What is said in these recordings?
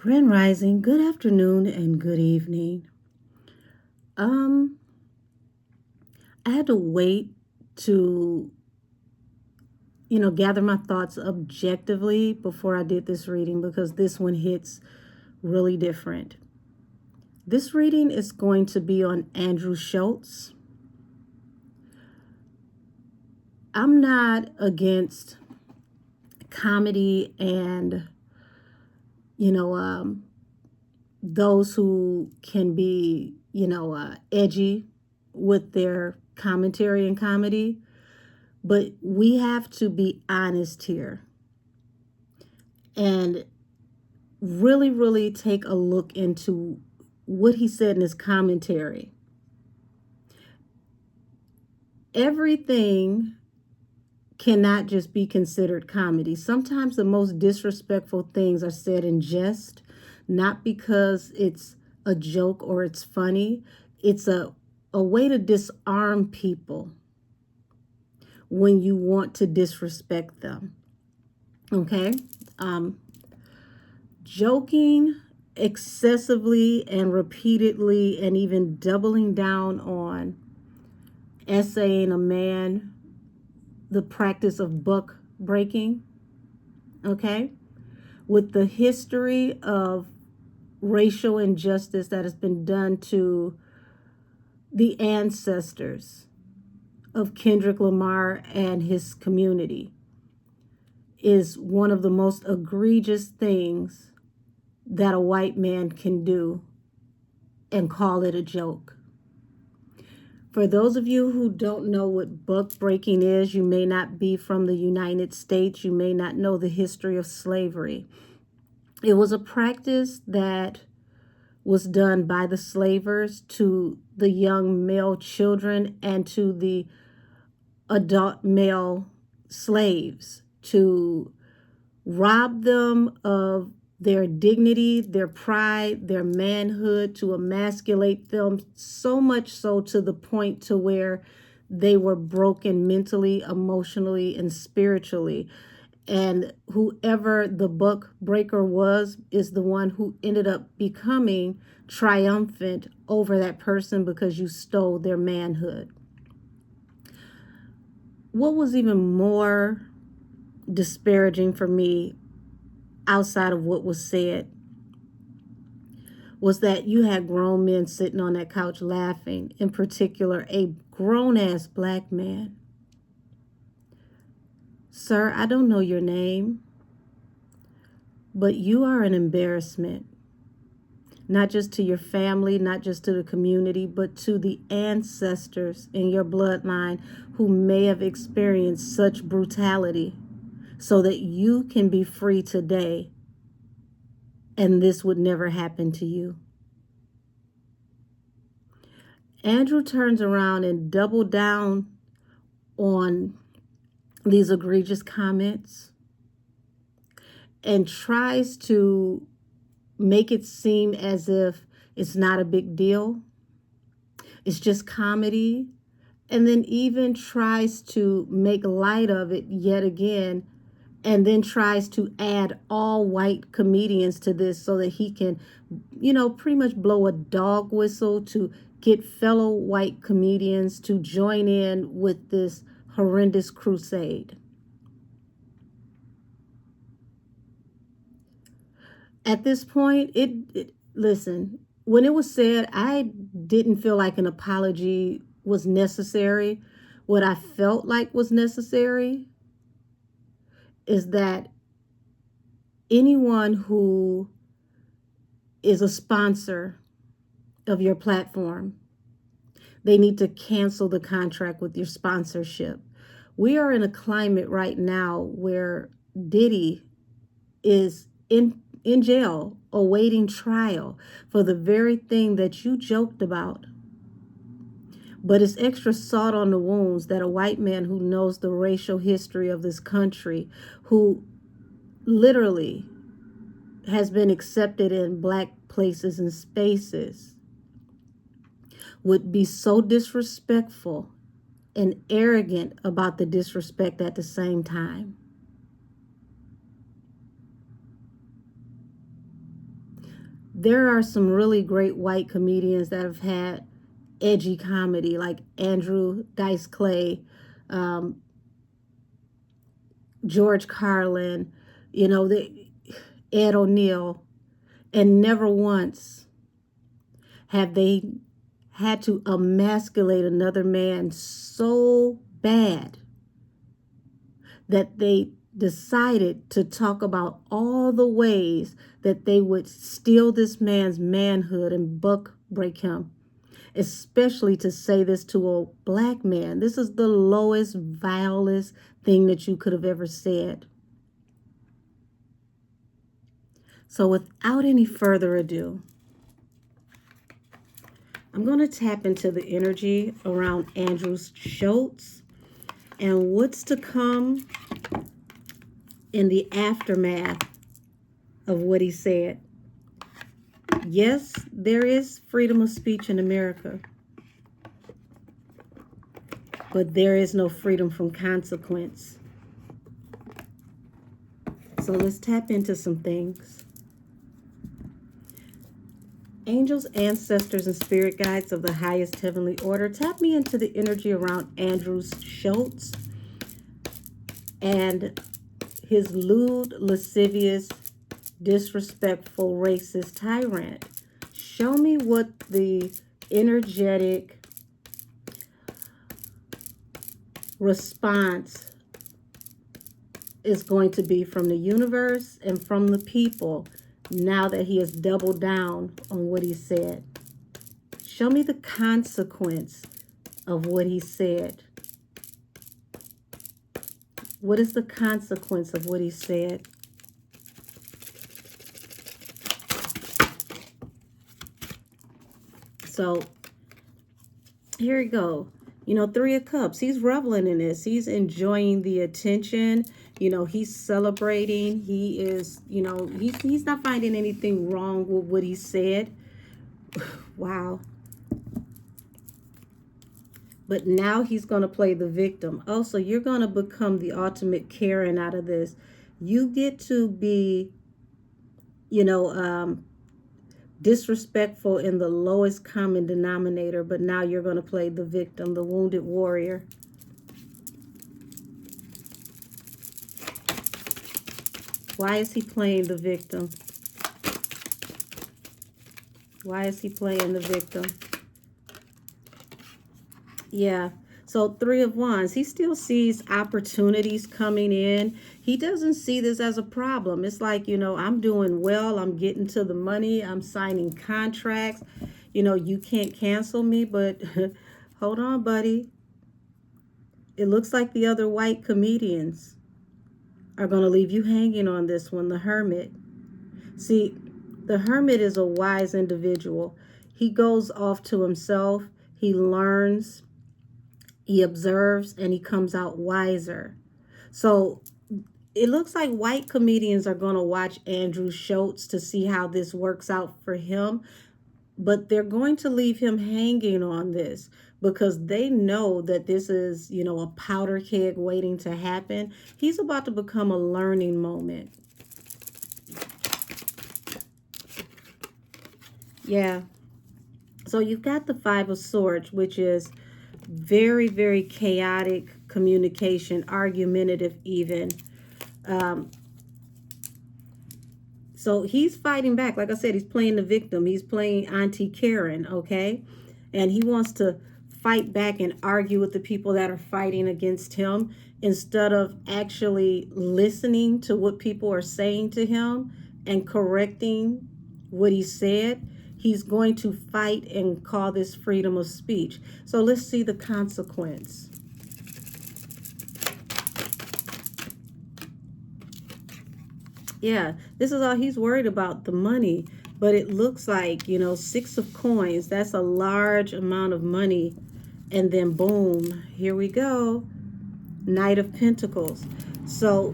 Grand Rising, good afternoon and good evening. Um, I had to wait to, gather my thoughts objectively before I did this reading because this one hits really different. This reading is going to be on Andrew Schulz. I'm not against comedy and, you know, um, those who can be, edgy with their commentary and comedy. But we have to be honest here and really, really take a look into what he said in his commentary. Everything cannot just be considered comedy. Sometimes the most disrespectful things are said in jest, not because it's a joke or it's funny. It's a way to disarm people when you want to disrespect them. Okay? Joking excessively and repeatedly and even doubling down on essaying a man the practice of buck breaking, okay, with the history of racial injustice that has been done to the ancestors of Kendrick Lamar and his community, is one of the most egregious things that a white man can do and call it a joke. For those of you who don't know what buck breaking is, you may not be from the United States, you may not know the history of slavery. It was a practice that was done by the slavers to the young male children and to the adult male slaves to rob them of their dignity, their pride, their manhood, to emasculate them so much so to the point to where they were broken mentally, emotionally, and spiritually. And whoever the buck breaker was is the one who ended up becoming triumphant over that person because you stole their manhood. What was even more disparaging for me outside of what was said was that you had grown men sitting on that couch laughing, in particular, a grown-ass black man. Sir, I don't know your name, but you are an embarrassment, not just to your family, not just to the community, but to the ancestors in your bloodline who may have experienced such brutality so that you can be free today and this would never happen to you. Andrew turns around and doubled down on these egregious comments and tries to make it seem as if it's not a big deal. It's just comedy. And then even tries to make light of it yet again, and then tries to add all white comedians to this so that he can, pretty much blow a dog whistle to get fellow white comedians to join in with this horrendous crusade. At this point, listen, when it was said, I didn't feel like an apology was necessary. What I felt like was necessary is that anyone who is a sponsor of your platform, they need to cancel the contract with your sponsorship. We are in a climate right now where Diddy is in jail awaiting trial for the very thing that you joked about. But it's extra salt on the wounds that a white man who knows the racial history of this country, who literally has been accepted in black places and spaces, would be so disrespectful and arrogant about the disrespect at the same time. there are some really great white comedians that have had edgy comedy, like Andrew Dice Clay, um, George Carlin, Ed O'Neill, and never once have they had to emasculate another man so bad that they decided to talk about all the ways that they would steal this man's manhood and buck break him, especially to say this to a black man. This is the lowest, vilest thing that you could have ever said. So without any further ado, I'm going to tap into the energy around Andrew Schulz and what's to come in the aftermath of what he said. Yes, there is freedom of speech in America, but there is no freedom from consequence. So let's tap into some things. Angels, ancestors, and spirit guides of the highest heavenly order, tap me into the energy around Andrew Schulz and his lewd, lascivious, disrespectful, racist tyrant. Show me what the energetic response is going to be from the universe and from the people now that he has doubled down on what he said. Show me the consequence of what he said. What is the consequence of what he said? So here we go. Three of Cups. He's reveling in this. He's enjoying the attention. He's celebrating. He is, he's not finding anything wrong with what he said. Wow. But now he's going to play the victim. Oh, so you're going to become the ultimate Karen out of this. You get to be, disrespectful in the lowest common denominator, but now you're going to play the victim, the wounded warrior. Why is he playing the victim? Why is he playing the victim? Yeah. So Three of Wands, he still sees opportunities coming in. He doesn't see this as a problem. It's like, I'm doing well. I'm getting to the money. I'm signing contracts. You can't cancel me, but hold on, buddy. It looks like the other white comedians are going to leave you hanging on this one, the Hermit. See, the Hermit is a wise individual. He goes off to himself. He learns. He observes and he comes out wiser. So it looks like white comedians are going to watch Andrew Schulz to see how this works out for him. But they're going to leave him hanging on this because they know that this is, a powder keg waiting to happen. He's about to become a learning moment. Yeah. So you've got the Five of Swords, which is very, very chaotic communication, argumentative even. So he's fighting back. Like I said, he's playing the victim. He's playing Auntie Karen, okay? And he wants to fight back and argue with the people that are fighting against him instead of actually listening to what people are saying to him and correcting what he said. He's going to fight and call this freedom of speech. So let's see the consequence. Yeah, this is all he's worried about, the money. But it looks like, Six of Coins. That's a large amount of money. And then boom, here we go. Knight of Pentacles. So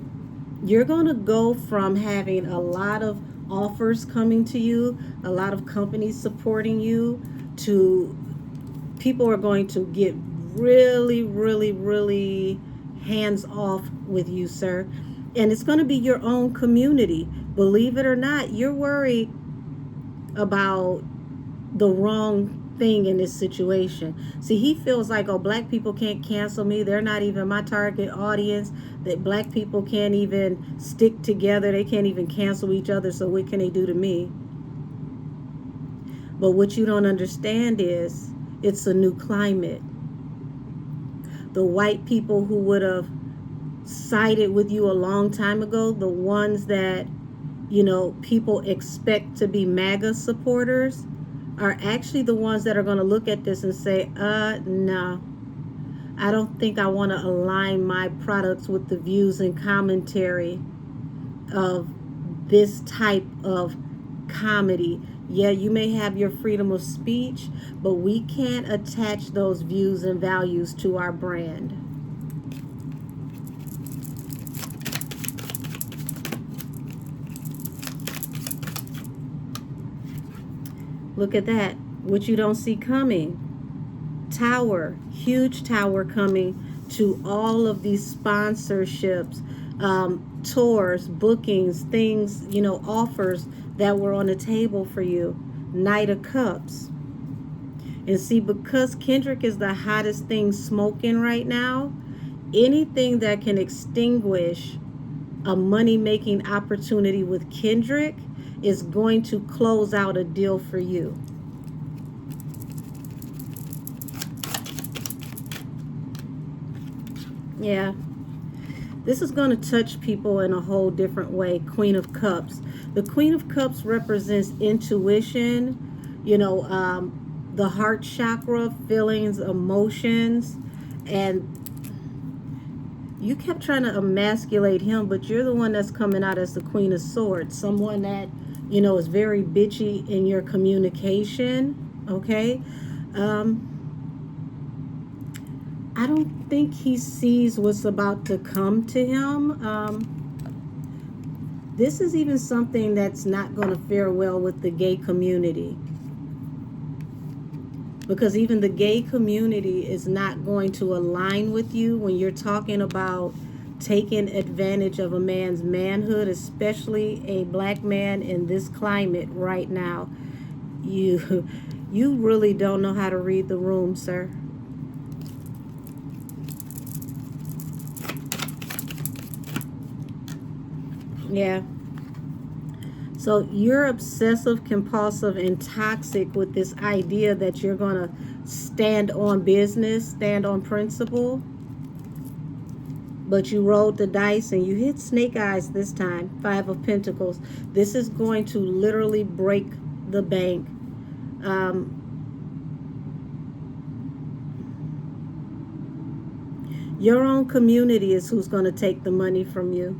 you're going to go from having a lot of offers coming to you, a lot of companies supporting you, to people are going to get really, really, really hands off with you, sir. And it's going to be your own community. Believe it or not, you're worried about the wrong thing in this situation. See, he feels like, oh, black people can't cancel me. They're not even my target audience. That black people can't even stick together. They can't even cancel each other. So what can they do to me? But what you don't understand is it's a new climate. The white people who would have sided with you a long time ago, the ones that, people expect to be MAGA supporters, are actually the ones that are going to look at this and say, no, I don't think I want to align my products with the views and commentary of this type of comedy. Yeah, you may have your freedom of speech, but we can't attach those views and values to our brand. Look at that, what you don't see coming. Tower, huge tower coming to all of these sponsorships, tours, bookings, things, offers that were on the table for you. Knight of Cups. And see, because Kendrick is the hottest thing smoking right now, anything that can extinguish a money-making opportunity with Kendrick is going to close out a deal for you. Yeah. This is going to touch people in a whole different way. Queen of Cups. The Queen of Cups represents intuition, the heart chakra, feelings, emotions. And you kept trying to emasculate him, but you're the one that's coming out as the Queen of Swords. Someone that, is very bitchy in your communication. Okay? I don't think he sees what's about to come to him. This is even something that's not going to fare well with the gay community. Because even the gay community is not going to align with you when you're talking about taking advantage of a man's manhood, especially a black man in this climate right now. You really don't know how to read the room, sir. Yeah. So you're obsessive, compulsive, and toxic with this idea that you're going to stand on business, stand on principle. But you rolled the dice and you hit snake eyes this time. 5 of Pentacles. This is going to literally break the bank. Your own community is who's going to take the money from you,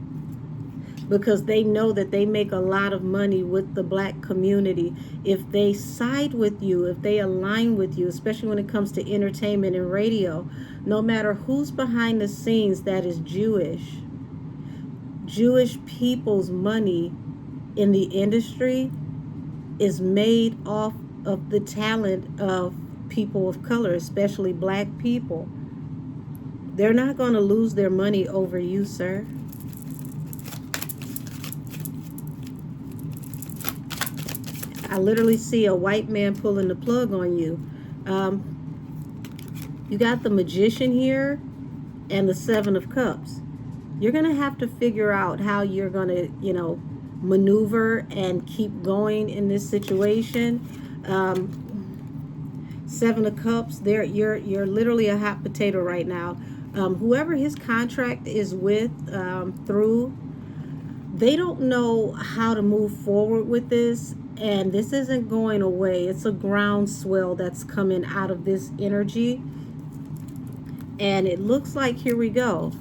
because they know that they make a lot of money with the black community. If they side with you, if they align with you, especially when it comes to entertainment and radio, no matter who's behind the scenes that is Jewish people's money in the industry is made off of the talent of people of color, especially black people. They're not going to lose their money over you, sir. I literally see a white man pulling the plug on you. You got the Magician here and the 7 of Cups. You're going to have to figure out how you're going to, maneuver and keep going in this situation. 7 of Cups, you're literally a hot potato right now. Whoever his contract is with, through, they don't know how to move forward with this. And this isn't going away. It's a groundswell that's coming out of this energy. And it looks like, here we go.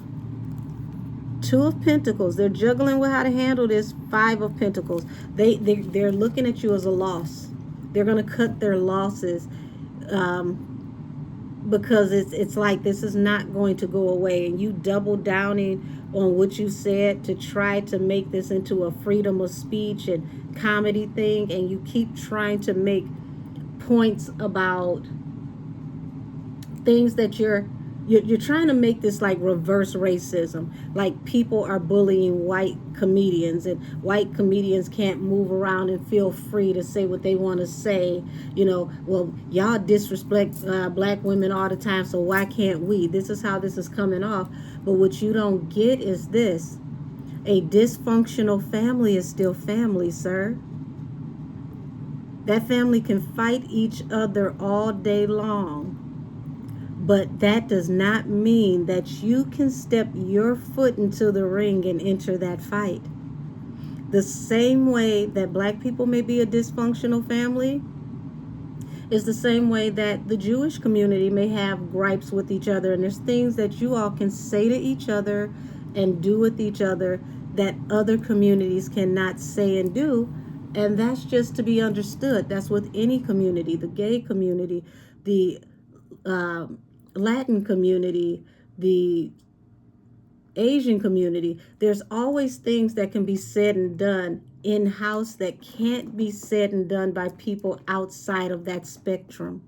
2 of Pentacles. They're juggling with how to handle this. 5 of Pentacles. They're looking at you as a loss. They're going to cut their losses. Because it's like this is not going to go away. And you double downing on what you said to try to make this into a freedom of speech and comedy thing, and you keep trying to make points about things that you're You're trying to make this like reverse racism, like people are bullying white comedians and white comedians can't move around and feel free to say what they want to say. Well, y'all disrespect black women all the time, so why can't we? This is how this is coming off. But what you don't get is this: a dysfunctional family is still family, sir. That family can fight each other all day long. But that does not mean that you can step your foot into the ring and enter that fight. The same way that black people may be a dysfunctional family is the same way that the Jewish community may have gripes with each other. And there's things that you all can say to each other and do with each other that other communities cannot say and do. And that's just to be understood. That's with any community, the gay community, the Latin community, the Asian community. There's always things that can be said and done in-house that can't be said and done by people outside of that spectrum.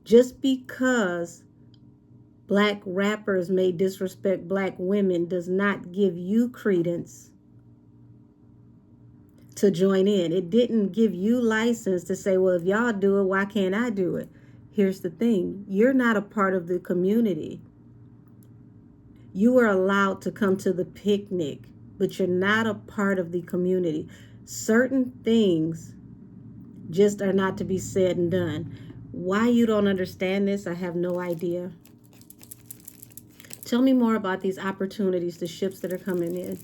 Just because black rappers may disrespect black women does not give you credence to join in. It didn't give you license to say, well, if y'all do it, why can't I do it? Here's the thing: you're not a part of the community. You are allowed to come to the picnic, but you're not a part of the community. Certain things just are not to be said and done. Why you don't understand this, I have no idea. Tell me more about these opportunities, the ships that are coming in.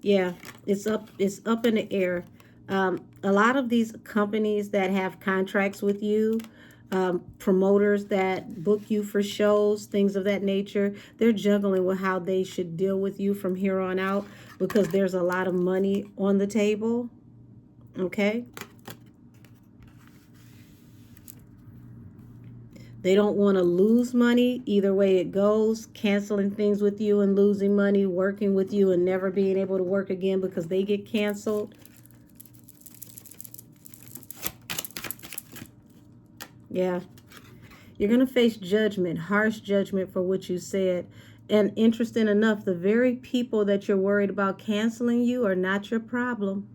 Yeah, it's up in the air. A lot of these companies that have contracts with you, promoters that book you for shows, things of that nature, they're juggling with how they should deal with you from here on out because there's a lot of money on the table. Okay? They don't want to lose money. Either way it goes, canceling things with you and losing money, working with you and never being able to work again because they get canceled. Yeah. You're going to face judgment, harsh judgment for what you said. And interesting enough, the very people that you're worried about canceling you are not your problem.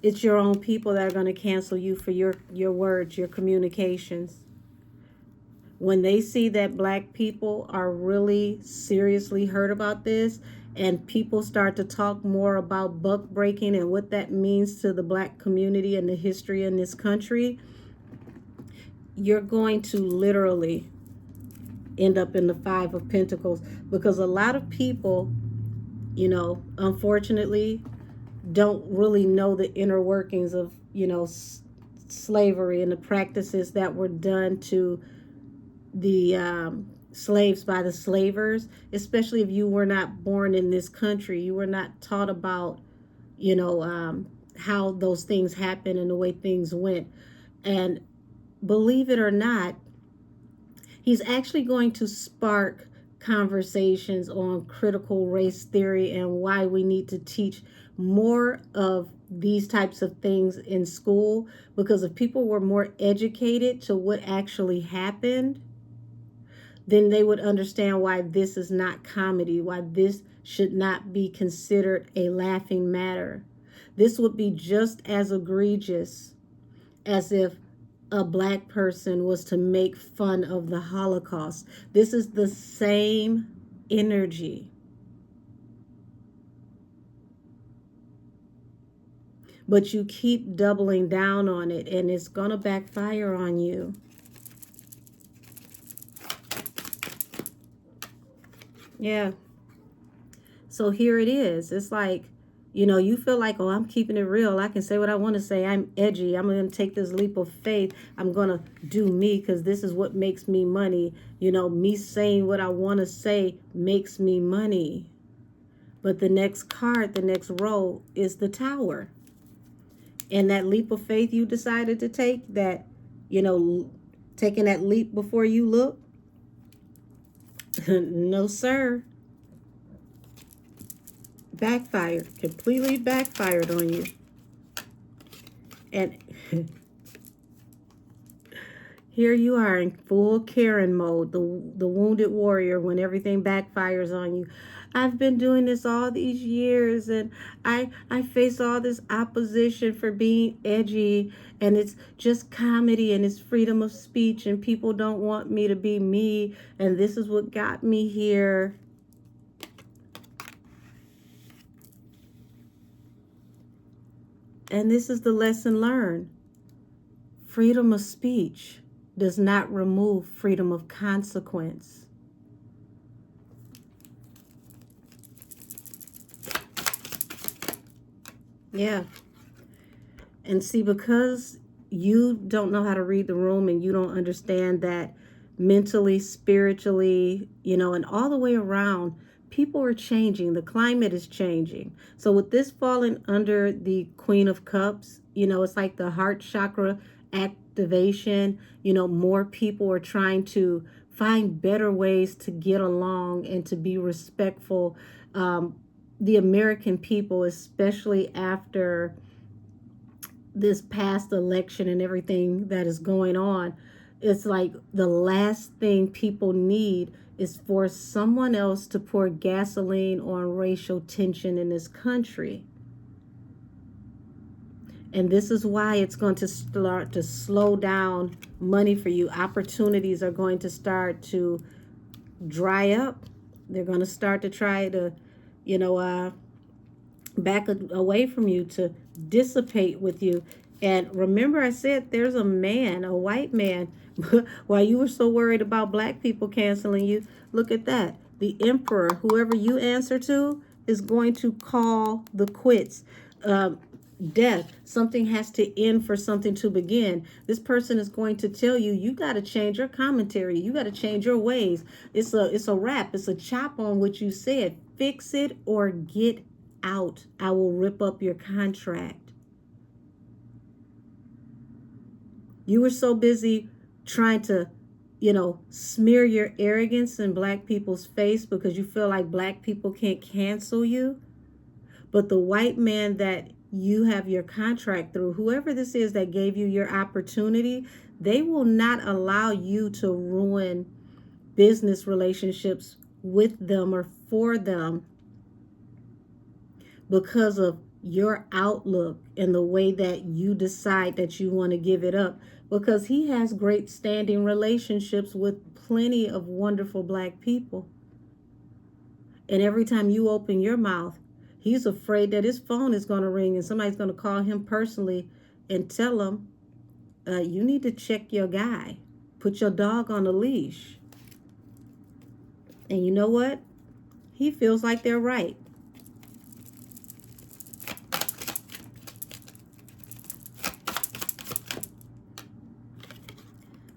It's your own people that are going to cancel you for your words, your communications. When they see that black people are really seriously hurt about this and people start to talk more about buck breaking and what that means to the black community and the history in this country, you're going to literally end up in the Five of Pentacles because a lot of people, unfortunately, don't really know the inner workings of, slavery and the practices that were done to the slaves by the slavers, especially if you were not born in this country. You were not taught about, how those things happen and the way things went. And believe it or not, he's actually going to spark conversations on critical race theory and why we need to teach more of these types of things in school, because if people were more educated to what actually happened, then they would understand why this is not comedy, why this should not be considered a laughing matter. This would be just as egregious as if a black person was to make fun of the Holocaust. This is the same energy. But you keep doubling down on it, and it's going to backfire on you. Yeah. So here it is. It's like, you feel like, oh, I'm keeping it real. I can say what I want to say. I'm edgy. I'm going to take this leap of faith. I'm going to do me because this is what makes me money. Me saying what I want to say makes me money. But the next card, the next row is the Tower. And that leap of faith you decided to take, that, taking that leap before you look, no, sir. Backfired, completely backfired on you. And Here you are in full Karen mode, the wounded warrior when everything backfires on you. I've been doing this all these years, and I face all this opposition for being edgy, and it's just comedy and it's freedom of speech, and people don't want me to be me, and this is what got me here. And this is the lesson learned. Freedom of speech does not remove freedom of consequence. Yeah. And see, because you don't know how to read the room and you don't understand that mentally, spiritually, and all the way around, people are changing. The climate is changing. So with this falling under the Queen of Cups, it's like the heart chakra activation. More people are trying to find better ways to get along and to be respectful. The American people, especially after this past election and everything that is going on, it's like the last thing people need is for someone else to pour gasoline on racial tension in this country. And this is why it's going to start to slow down money for you. Opportunities are going to start to dry up. They're going to start to try to, back away from you, to dissipate with you. And remember, I said there's a man, a white man, while you were so worried about black people canceling you. Look at that. The emperor, whoever you answer to, is going to call the quits. Death. Something has to end for something to begin. This person is going to tell you, you got to change your commentary. You got to change your ways. It's a wrap. It's a chop on what you said. Fix it or get out. I will rip up your contract. You were so busy trying to, smear your arrogance in black people's face because you feel like black people can't cancel you. But the white man that you have your contract through, whoever this is that gave you your opportunity, they will not allow you to ruin business relationships with them or for them because of your outlook and the way that you decide that you want to give it up. Because he has great standing relationships with plenty of wonderful black people. And every time you open your mouth, he's afraid that his phone is going to ring and somebody's going to call him personally and tell him, you need to check your guy. Put your dog on a leash. And you know what? He feels like they're right.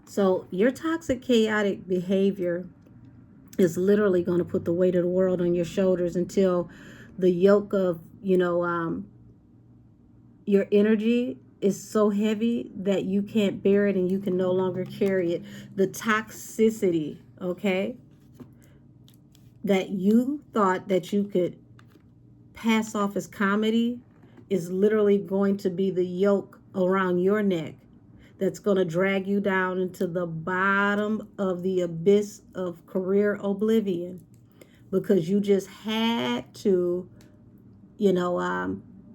So your toxic, chaotic behavior is literally going to put the weight of the world on your shoulders until the yoke of, your energy is so heavy that you can't bear it and you can no longer carry it. The toxicity, okay, that you thought that you could pass off as comedy is literally going to be the yoke around your neck that's going to drag you down into the bottom of the abyss of career oblivion because you just had to,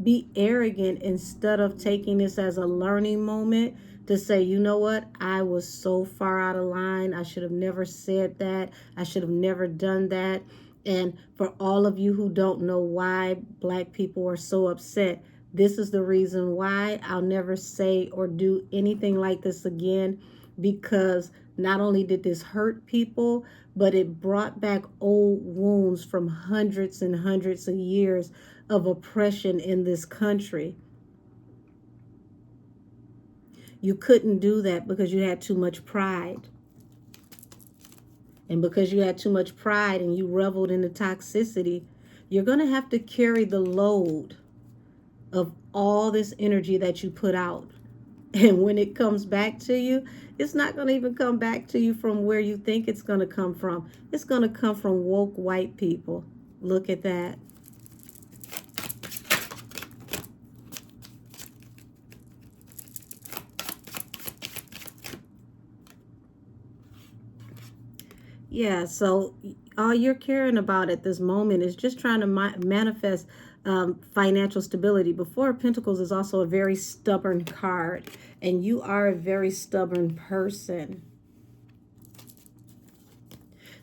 be arrogant instead of taking this as a learning moment to say, you know what, I was so far out of line. I should have never said that. I should have never done that. And for all of you who don't know why black people are so upset, this is the reason why I'll never say or do anything like this again, because not only did this hurt people, but it brought back old wounds from hundreds and hundreds of years of oppression in this country. You couldn't do that because you had too much pride. And because you had too much pride and you reveled in the toxicity, you're going to have to carry the load of all this energy that you put out. And when it comes back to you, it's not going to even come back to you from where you think it's going to come from. It's going to come from woke white people. Look at that. Yeah, so all you're caring about at this moment is just trying to manifest financial stability. Before of Pentacles is also a very stubborn card, and you are a very stubborn person.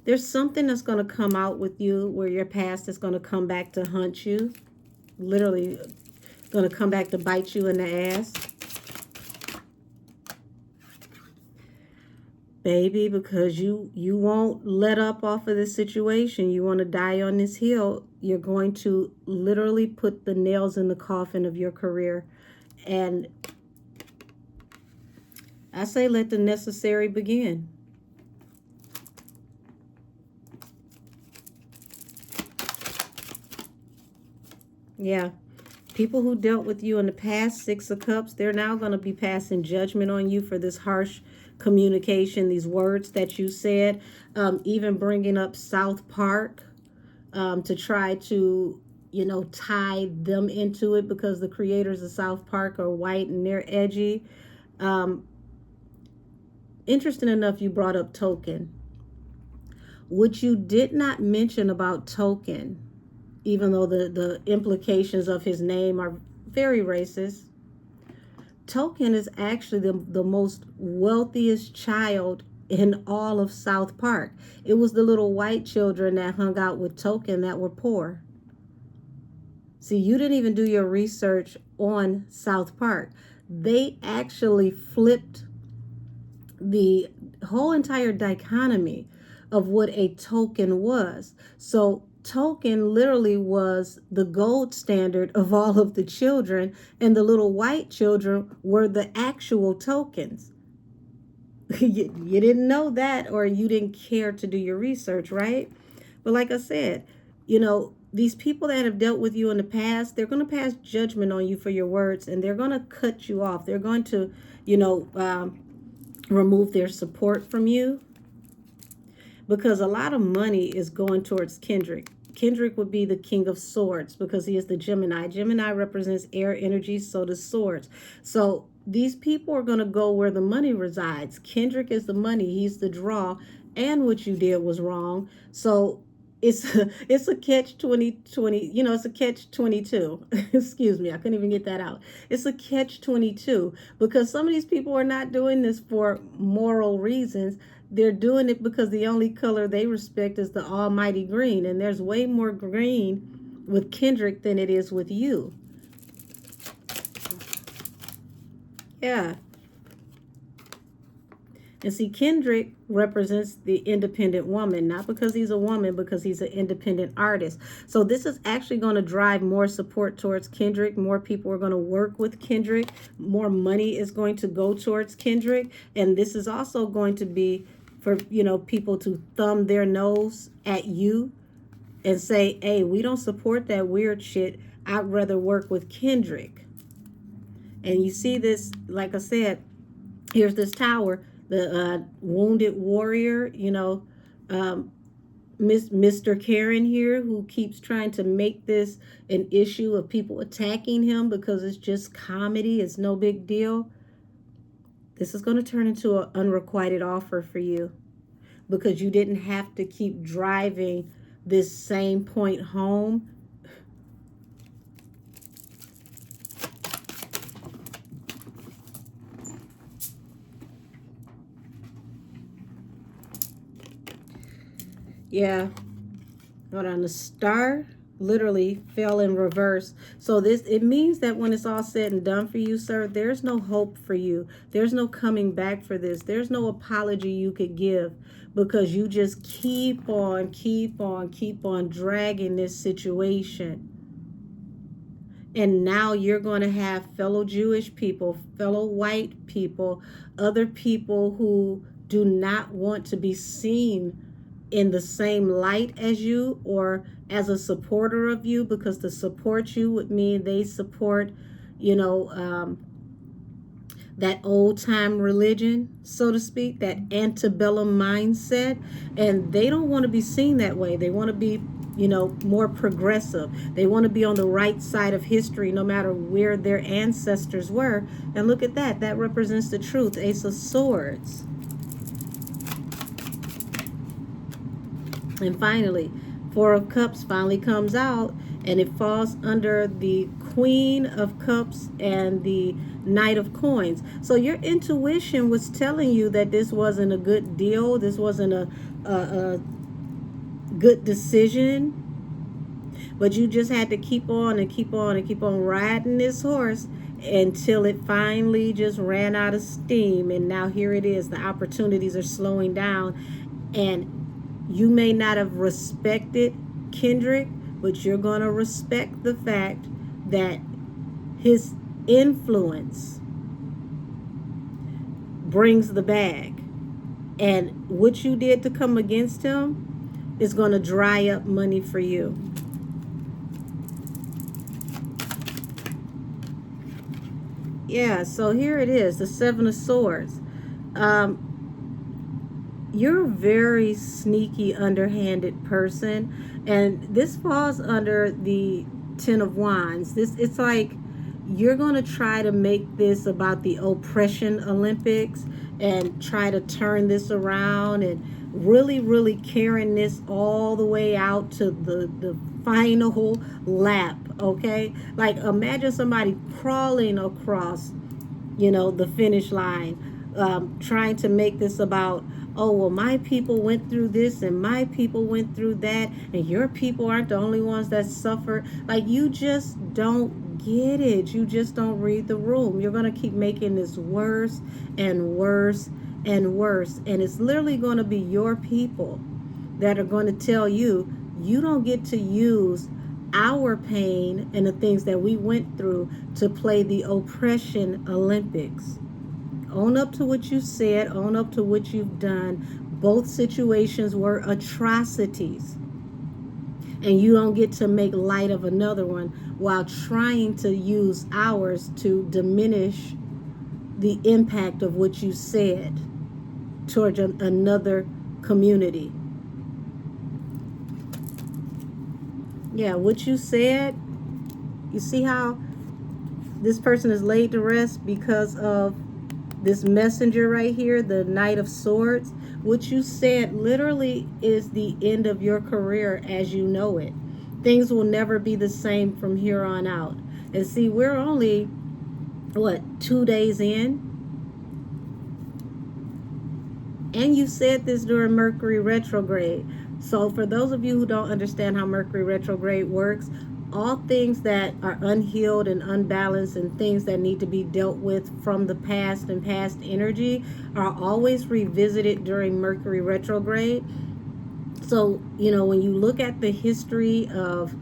There's something that's going to come out with you where your past is going to come back to hunt you. Literally going to come back to bite you in the ass. Baby, because you won't let up off of this situation. You want to die on this hill. You're going to literally put the nails in the coffin of your career. And I say let the necessary begin. Yeah. People who dealt with you in the past, Six of Cups, they're now going to be passing judgment on you for this harsh communication, these words that you said, even bringing up South Park to try to, tie them into it because the creators of South Park are white and they're edgy. Interesting enough, you brought up Token. What you did not mention about Token, even though the implications of his name are very racist, Token is actually the most wealthiest child in all of South Park. It was the little white children that hung out with Token that were poor. See, you didn't even do your research on South Park. They actually flipped the whole entire dichotomy of what a token was. So Token literally was the gold standard of all of the children, and the little white children were the actual tokens. You didn't know that, or you didn't care to do your research, right? But like I said, these people that have dealt with you in the past, they're going to pass judgment on you for your words, and they're going to cut you off. They're going to, remove their support from you, because a lot of money is going towards Kendrick. Kendrick would be the King of Swords because he is the Gemini. Gemini represents air energy, so does swords. So these people are going to go where the money resides. Kendrick is the money. He's the draw. And what you did was wrong. So it's a catch 2020, it's a catch 22. Excuse me, I couldn't even get that out. It's a catch 22 because some of these people are not doing this for moral reasons. They're doing it because the only color they respect is the almighty green, and there's way more green with Kendrick than it is with you. Yeah. And see, Kendrick represents the independent woman, not because he's a woman, because he's an independent artist. So this is actually going to drive more support towards Kendrick. More people are going to work with Kendrick. More money is going to go towards Kendrick. And this is also going to be for, people to thumb their nose at you and say, hey, we don't support that weird shit. I'd rather work with Kendrick. And you see this, like I said, here's this tower. The wounded warrior, Mr. Karen here, who keeps trying to make this an issue of people attacking him because it's just comedy. It's no big deal. This is going to turn into an unrequited offer for you because you didn't have to keep driving this same point home. Yeah. Hold on. The star literally fell in reverse. So it means that when it's all said and done for you, sir, there's no hope for you. There's no coming back for this. There's no apology you could give because you just keep on dragging this situation. And now you're going to have fellow Jewish people, fellow white people, other people who do not want to be seen in the same light as you or as a supporter of you, because to support you would mean they support, that old time religion, so to speak, that antebellum mindset. And they don't want to be seen that way. They want to be, more progressive. They want to be on the right side of history, no matter where their ancestors were. And look at that. That represents the truth. Ace of Swords. And finally, Four of Cups finally comes out, and it falls under the Queen of Cups and the Knight of Coins. So your intuition was telling you that this wasn't a good deal. This wasn't a good decision. But you just had to keep on and keep on and keep on riding this horse until it finally just ran out of steam. And now here it is. The opportunities are slowing down. And you may not have respected Kendrick, but you're going to respect the fact that his influence brings the bag. And what you did to come against him is going to dry up money for you. Yeah, so here it is, the Seven of Swords. You're a very sneaky, underhanded person, and this falls under the Ten of Wands. It's like you're going to try to make this about the oppression Olympics and try to turn this around and really carrying this all the way out to the final lap, okay? Like imagine somebody crawling across, the finish line, trying to make this about, oh, well, my people went through this and my people went through that, and your people aren't the only ones that suffered. Like, you just don't get it. You just don't read the room. You're going to keep making this worse and worse and worse. And it's literally going to be your people that are going to tell you, you don't get to use our pain and the things that we went through to play the oppression Olympics. Own up to what you said, own up to what you've done. Both situations were atrocities. And you don't get to make light of another one while trying to use ours to diminish the impact of what you said towards another community. Yeah, what you said, you see how this person is laid to rest because of this messenger right here, the Knight of Swords. What you said literally is the end of your career as you know it. Things will never be the same from here on out. And see, we're only, 2 days in? And you said this during Mercury retrograde. So for those of you who don't understand how Mercury retrograde works, all things that are unhealed and unbalanced and things that need to be dealt with from the past and past energy are always revisited during Mercury retrograde. So, when you look at the history of,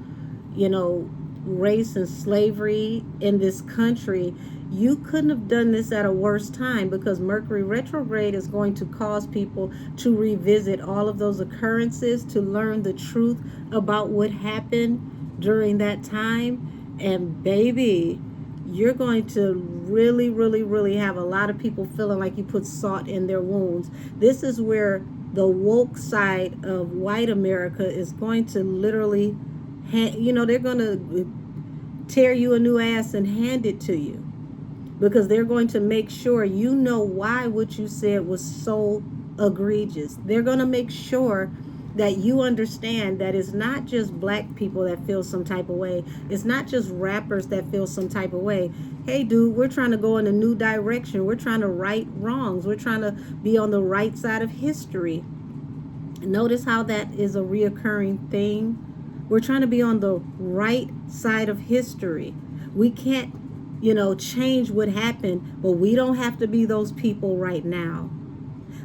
race and slavery in this country, you couldn't have done this at a worse time, because Mercury retrograde is going to cause people to revisit all of those occurrences, to learn the truth about what happened during that time. And baby, you're going to really have a lot of people feeling like you put salt in their wounds. This is where the woke side of white America is going to literally they're going to tear you a new ass and hand it to you, because they're going to make sure you know why what you said was so egregious. They're going to make sure that you understand that it's not just black people that feel some type of way. It's not just rappers that feel some type of way. Hey, dude, we're trying to go in a new direction. We're trying to right wrongs. We're trying to be on the right side of history. Notice how that is a reoccurring thing. We're trying to be on the right side of history. We can't, change what happened, but we don't have to be those people right now.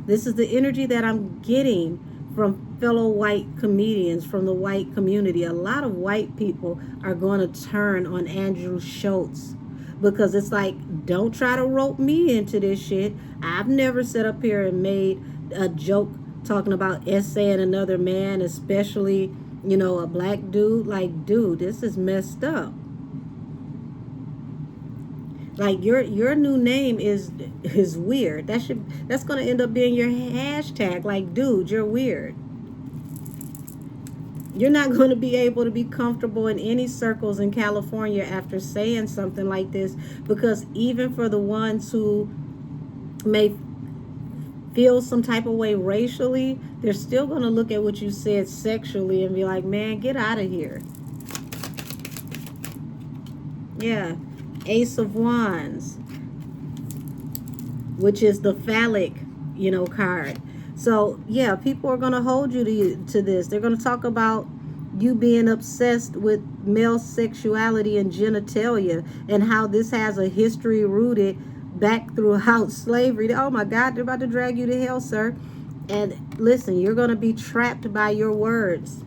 This is the energy that I'm getting from fellow white comedians, from the white community. A lot of white people are going to turn on Andrew Schulz, because it's like, don't try to rope me into this shit. I've never sat up here and made a joke talking about essaying another man, especially, a black dude. Like, dude, this is messed up. Like, your new name is weird. That's going to end up being your hashtag. Like, dude, you're weird. You're not going to be able to be comfortable in any circles in California after saying something like this, because even for the ones who may feel some type of way racially, they're still going to look at what you said sexually and be like, man, get out of here. Yeah. Ace of Wands, which is the phallic, card. So, yeah, people are going to hold you to this. They're going to talk about you being obsessed with male sexuality and genitalia and how this has a history rooted back throughout slavery. Oh my God, they're about to drag you to hell, sir. And listen, you're going to be trapped by your words.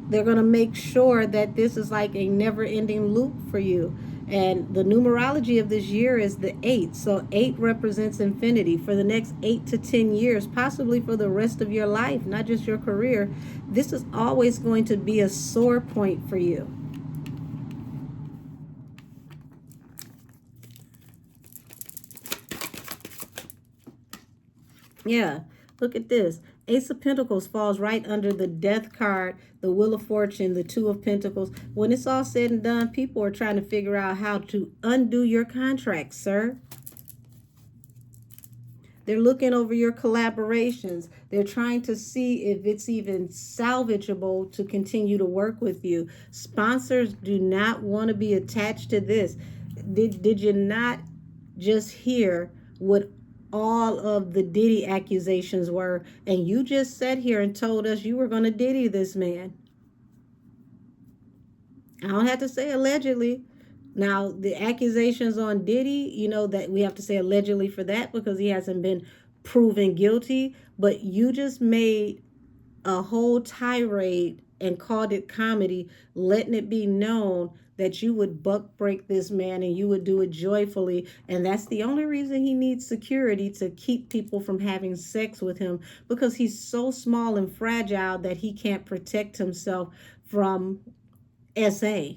They're going to make sure that this is like a never-ending loop for you. And the numerology of this year is the 8. So 8 represents infinity for the next 8 to 10 years, possibly for the rest of your life, not just your career. This is always going to be a sore point for you. Yeah, look at this. Ace of Pentacles falls right under the Death card, the Wheel of Fortune, the Two of Pentacles. When it's all said and done, people are trying to figure out how to undo your contract, sir. They're looking over your collaborations. They're trying to see if it's even salvageable to continue to work with you. Sponsors do not want to be attached to this. Did you not just hear what all of the Diddy accusations were? And you just sat here and told us you were going to Diddy this man. I don't have to say allegedly. Now, the accusations on Diddy, that we have to say allegedly for that because he hasn't been proven guilty. But you just made a whole tirade and called it comedy, letting it be known that you would buck break this man and you would do it joyfully. And that's the only reason he needs security, to keep people from having sex with him, because he's so small and fragile that he can't protect himself from SA.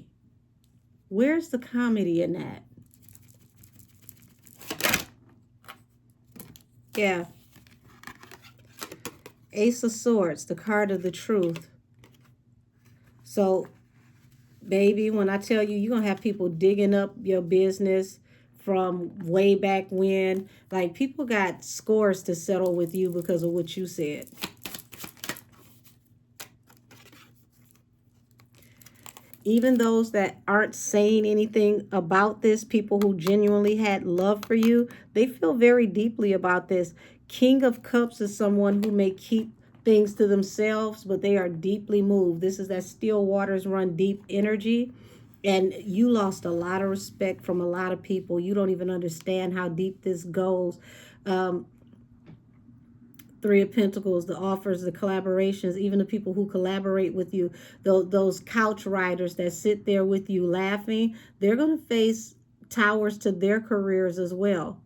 Where's the comedy in that? Yeah. Ace of Swords, the card of the truth. So, baby, when I tell you, you're going to have people digging up your business from way back when. Like, people got scores to settle with you because of what you said. Even those that aren't saying anything about this, people who genuinely had love for you, they feel very deeply about this. King of Cups is someone who may keep things to themselves, but they are deeply moved. This is that still waters run deep energy. And you lost a lot of respect from a lot of people. You don't even understand how deep this goes. Three of Pentacles, the offers, the collaborations, even the people who collaborate with you, those couch riders that sit there with you laughing, they're going to face towers to their careers as well.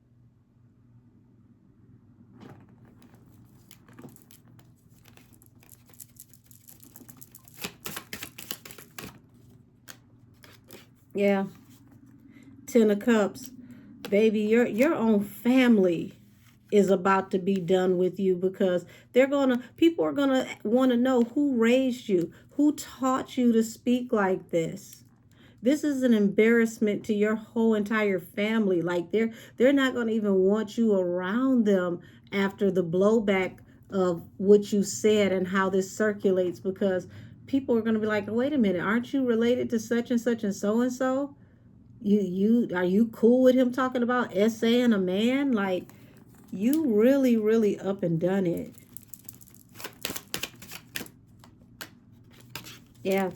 Yeah. 10 of Cups. Baby, your own family is about to be done with you, because people are gonna want to know who raised you, who taught you to speak like this. This is an embarrassment to your whole entire family. Like, they're not going to even want you around them after the blowback of what you said and how this circulates, because people are going to be like, wait a minute, aren't you related to such and such and so and so? You are you cool with him talking about essaying a man? Like, you really, really up and done it. Yeah.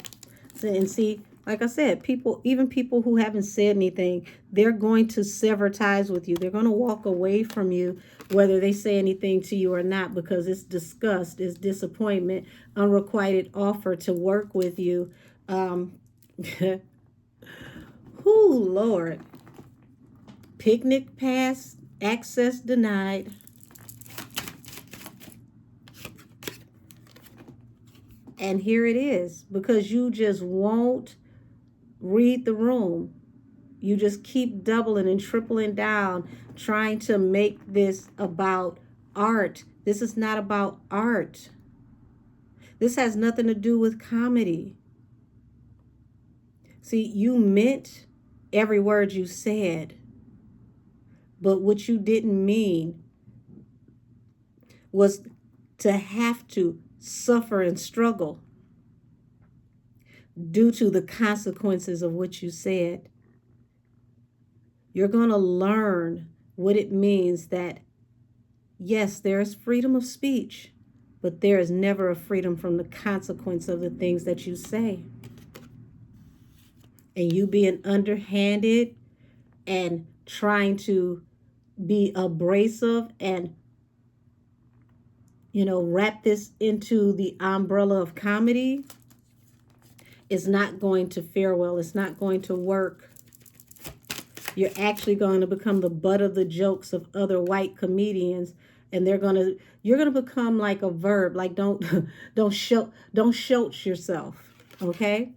And see, like I said, even people who haven't said anything, they're going to sever ties with you. They're going to walk away from you, whether they say anything to you or not, because it's disgust, it's disappointment, unrequited offer to work with you. Whoo, Lord. Picnic pass, access denied. And here it is, because you just won't read the room. You just keep doubling and tripling down, trying to make this about art. This is not about art. This has nothing to do with comedy. See, you meant every word you said, but what you didn't mean was to have to suffer and struggle due to the consequences of what you said. You're going to learn what it means that, yes, there is freedom of speech, but there is never a freedom from the consequence of the things that you say. And you being underhanded and trying to be abrasive and, wrap this into the umbrella of comedy is not going to fare well. It's not going to work. You're actually going to become the butt of the jokes of other white comedians, and you're going to become like a verb. Like don't shout yourself, okay?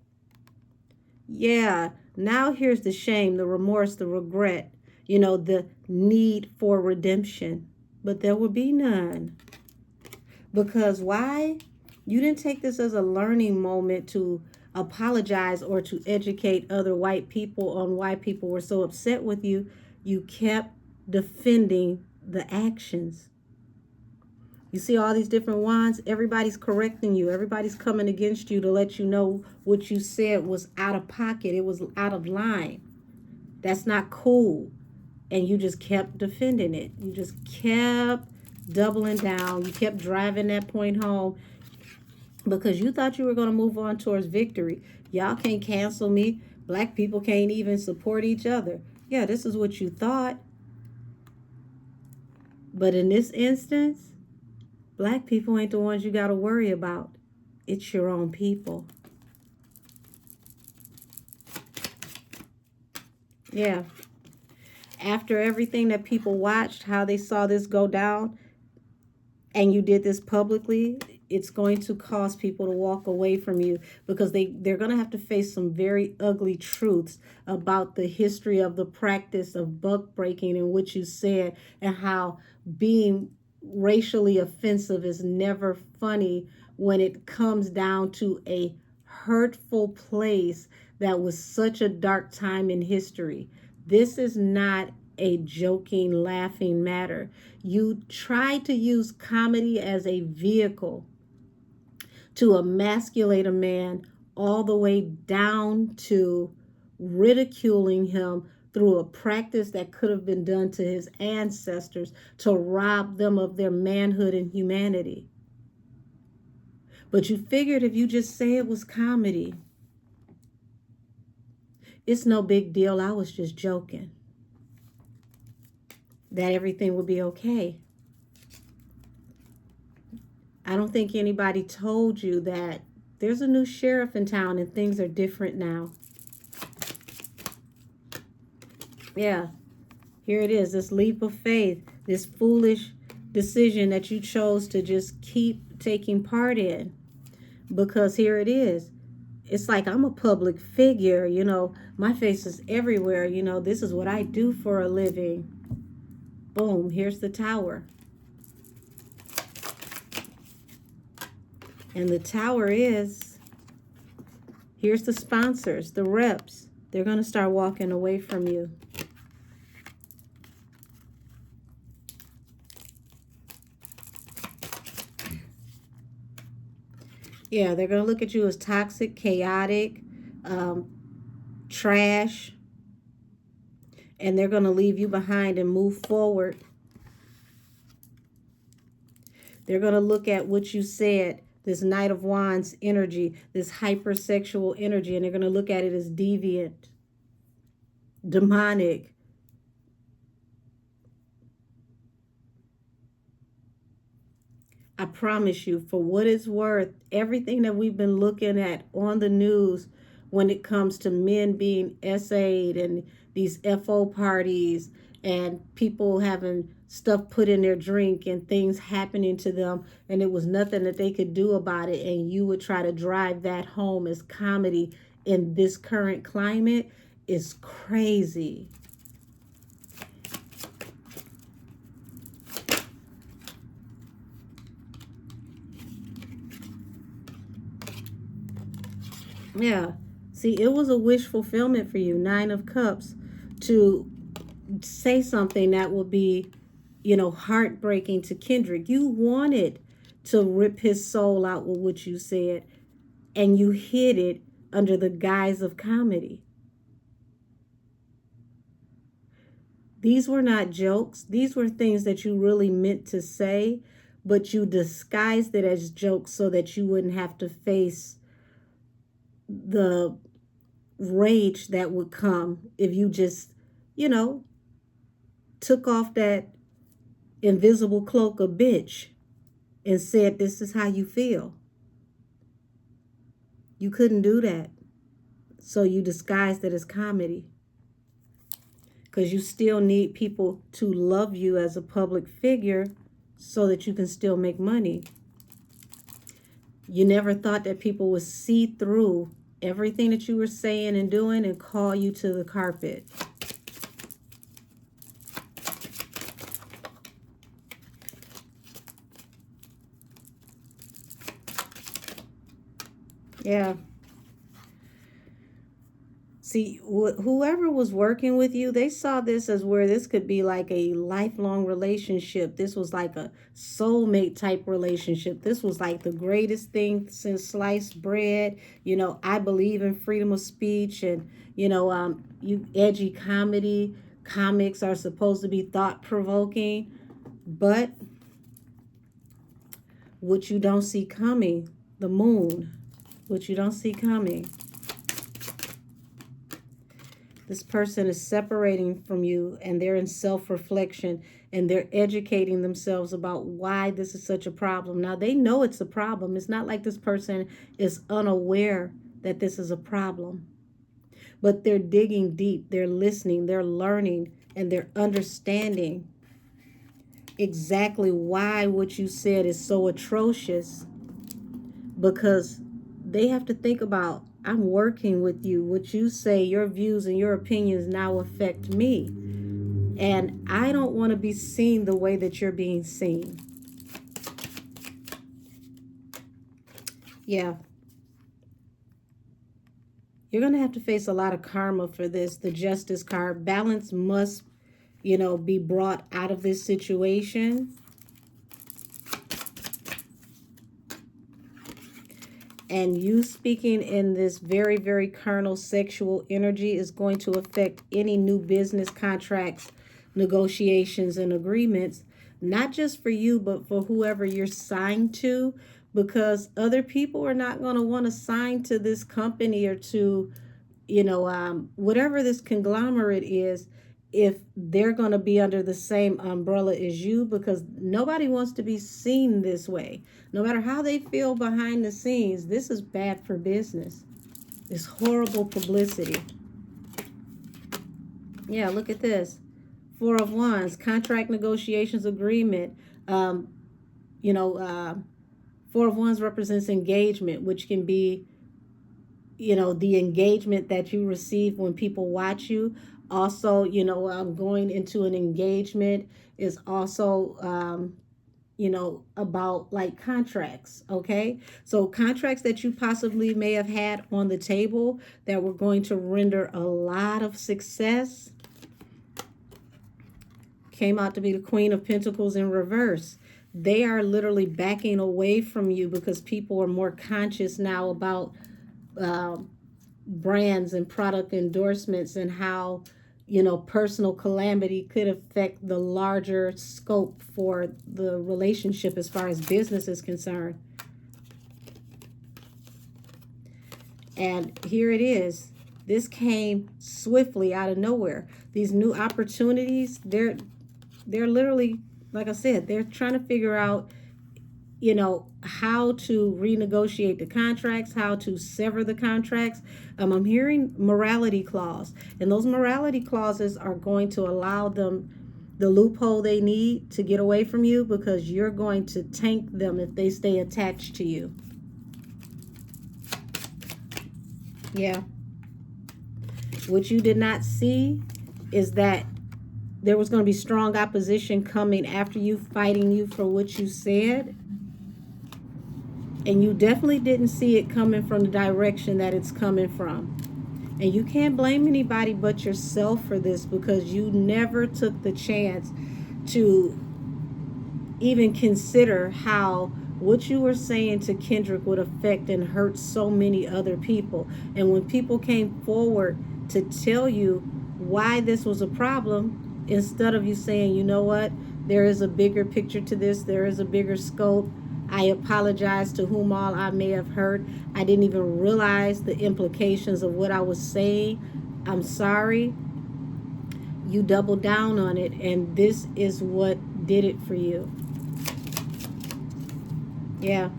Yeah. Now here's the shame, the remorse, the regret, the need for redemption. But there will be none. Because why? You didn't take this as a learning moment to apologize or to educate other white people on why people were so upset with you. You kept defending the actions. You see all these different wands? Everybody's correcting you. Everybody's coming against you to let you know what you said was out of pocket. It was out of line. That's not cool. And you just kept defending it. You just kept doubling down. You kept driving that point home because you thought you were going to move on towards victory. Y'all can't cancel me. Black people can't even support each other. Yeah, this is what you thought. But in this instance, black people ain't the ones you got to worry about. It's your own people. Yeah. After everything that people watched, how they saw this go down, and you did this publicly, it's going to cause people to walk away from you because they're going to have to face some very ugly truths about the history of the practice of buck breaking and what you said, and how being racially offensive is never funny when it comes down to a hurtful place that was such a dark time in history. This is not a joking, laughing matter. You tried to use comedy as a vehicle to emasculate a man all the way down to ridiculing him through a practice that could have been done to his ancestors to rob them of their manhood and humanity. But you figured if you just say it was comedy, it's no big deal. I was just joking. That everything would be okay. I don't think anybody told you that there's a new sheriff in town and things are different now. Yeah, here it is, this leap of faith, this foolish decision that you chose to just keep taking part in. Because here it is. It's like I'm a public figure, my face is everywhere, this is what I do for a living. Boom, here's the tower. And the tower is, here's the sponsors, the reps. They're going to start walking away from you. Yeah, they're going to look at you as toxic, chaotic, trash. And they're going to leave you behind and move forward. They're going to look at what you said, this Knight of Wands energy, this hypersexual energy, and they're going to look at it as deviant, demonic. I promise you, for what it's worth, everything that we've been looking at on the news when it comes to men being SA'd and these FO parties and people having stuff put in their drink and things happening to them, and it was nothing that they could do about it, and you would try to drive that home as comedy in this current climate, is crazy. Yeah. See, it was a wish fulfillment for you, 9 of Cups, to say something that would be, heartbreaking to Kendrick. You wanted to rip his soul out with what you said, and you hid it under the guise of comedy. These were not jokes. These were things that you really meant to say, but you disguised it as jokes so that you wouldn't have to face the rage that would come if you just, took off that invisible cloak of bitch and said, this is how you feel. You couldn't do that. So you disguised it as comedy. Because you still need people to love you as a public figure so that you can still make money. You never thought that people would see through everything that you were saying and doing and call you to the carpet. Yeah. See, whoever was working with you, they saw this as where this could be like a lifelong relationship. This was like a soulmate type relationship. This was like the greatest thing since sliced bread. I believe in freedom of speech, and, you edgy comedy. Comics are supposed to be thought-provoking, but what you don't see coming, the moon, what you don't see coming. This person is separating from you, and they're in self-reflection, and they're educating themselves about why this is such a problem. Now, they know it's a problem. It's not like this person is unaware that this is a problem. But they're digging deep. They're listening. They're learning. And they're understanding exactly why what you said is so atrocious. Because they have to think about, I'm working with you. What you say, your views and your opinions now affect me. And I don't want to be seen the way that you're being seen. Yeah. You're going to have to face a lot of karma for this. The Justice card. Balance must, be brought out of this situation. And you speaking in this very, very carnal sexual energy is going to affect any new business contracts, negotiations, and agreements, not just for you, but for whoever you're signed to, because other people are not going to want to sign to this company or to, whatever this conglomerate is, if they're going to be under the same umbrella as you, because nobody wants to be seen this way. No matter how they feel behind the scenes, this is bad for business. It's horrible publicity. Yeah, look at this. 4 of Wands, contract negotiations agreement. 4 of Wands represents engagement, which can be, the engagement that you receive when people watch you. Also, going into an engagement is also, about like contracts, okay? So contracts that you possibly may have had on the table that were going to render a lot of success came out to be the Queen of Pentacles in reverse. They are literally backing away from you because people are more conscious now about brands and product endorsements and how, personal calamity could affect the larger scope for the relationship as far as business is concerned. And here it is. This came swiftly out of nowhere. These new opportunities, they're literally, like I said, they're trying to figure out, how to renegotiate the contracts, how to sever the contracts. I'm hearing morality clause, and those morality clauses are going to allow them the loophole they need to get away from you, because you're going to tank them if they stay attached to you. Yeah. What you did not see is that there was going to be strong opposition coming after you, fighting you for what you said. And you definitely didn't see it coming from the direction that it's coming from. And you can't blame anybody but yourself for this, because you never took the chance to even consider how what you were saying to Kendrick would affect and hurt so many other people. And when people came forward to tell you why this was a problem, instead of you saying, you know what, there is a bigger picture to this, there is a bigger scope, I apologize to whom all I may have hurt, I didn't even realize the implications of what I was saying, I'm sorry, you double down on it, and this is what did it for you. Yeah.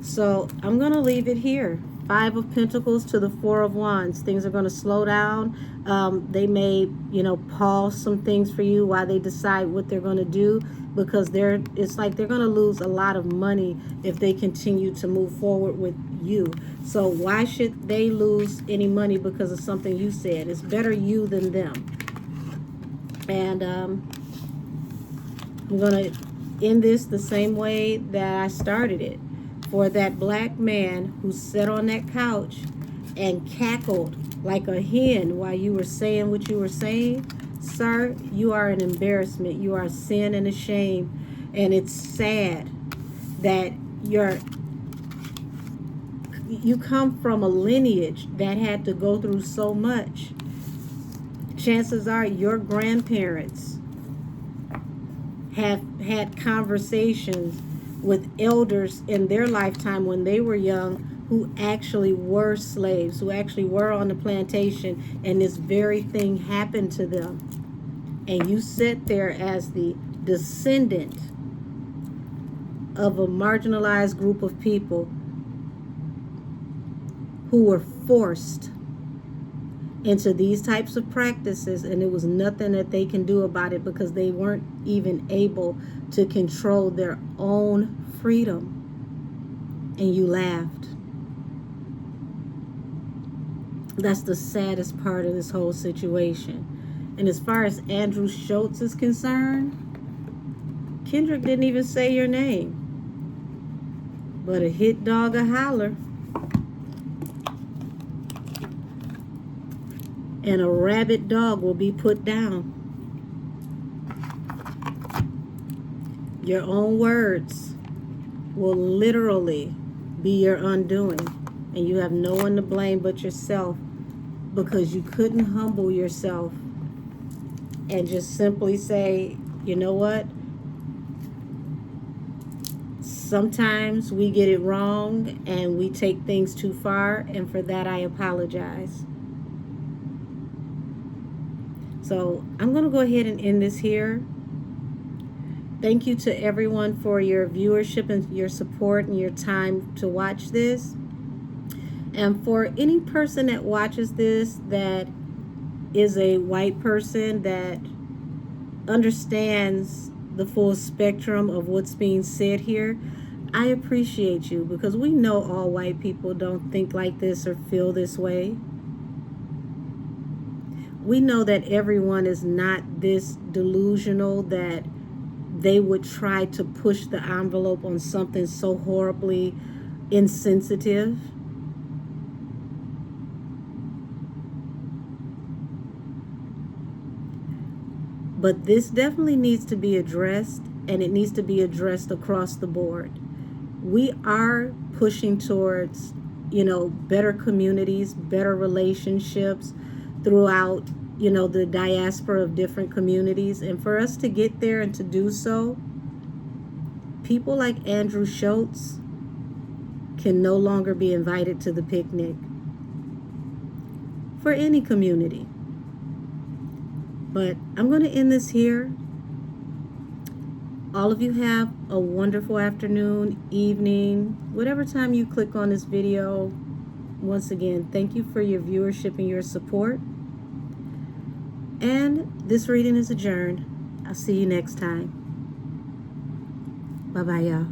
So I'm going to leave it here. 5 of Pentacles to the 4 of Wands. Things are going to slow down. They may, pause some things for you while they decide what they're going to do, because it's like they're going to lose a lot of money if they continue to move forward with you. So why should they lose any money because of something you said? It's better you than them. And I'm going to end this the same way that I started it. For that black man who sat on that couch and cackled like a hen while you were saying what you were saying, sir, you are an embarrassment. You are a sin and a shame. And it's sad that you come from a lineage that had to go through so much. Chances are your grandparents have had conversations with elders in their lifetime when they were young who actually were slaves, who actually were on the plantation, and this very thing happened to them. And you sit there as the descendant of a marginalized group of people who were forced into these types of practices, and it was nothing that they can do about it because they weren't even able to control their own freedom. And you laughed. That's the saddest part of this whole situation. And as far as Andrew Schultz is concerned, Kendrick didn't even say your name, but a hit dog a holler. And a rabid dog will be put down. Your own words will literally be your undoing. And you have no one to blame but yourself, because you couldn't humble yourself and just simply say, you know what? Sometimes we get it wrong and we take things too far, and for that I apologize. So I'm going to go ahead and end this here. Thank you to everyone for your viewership and your support and your time to watch this. And for any person that watches this that is a white person that understands the full spectrum of what's being said here, I appreciate you, because we know all white people don't think like this or feel this way. We know that everyone is not this delusional that they would try to push the envelope on something so horribly insensitive. But this definitely needs to be addressed, and it needs to be addressed across the board. We are pushing towards, better communities, better relationships throughout, the diaspora of different communities. And for us to get there and to do so, people like Andrew Schultz can no longer be invited to the picnic for any community. But I'm going to end this here. All of you have a wonderful afternoon, evening, whatever time you click on this video. Once again, thank you for your viewership and your support. And this reading is adjourned. I'll see you next time. Bye-bye, y'all.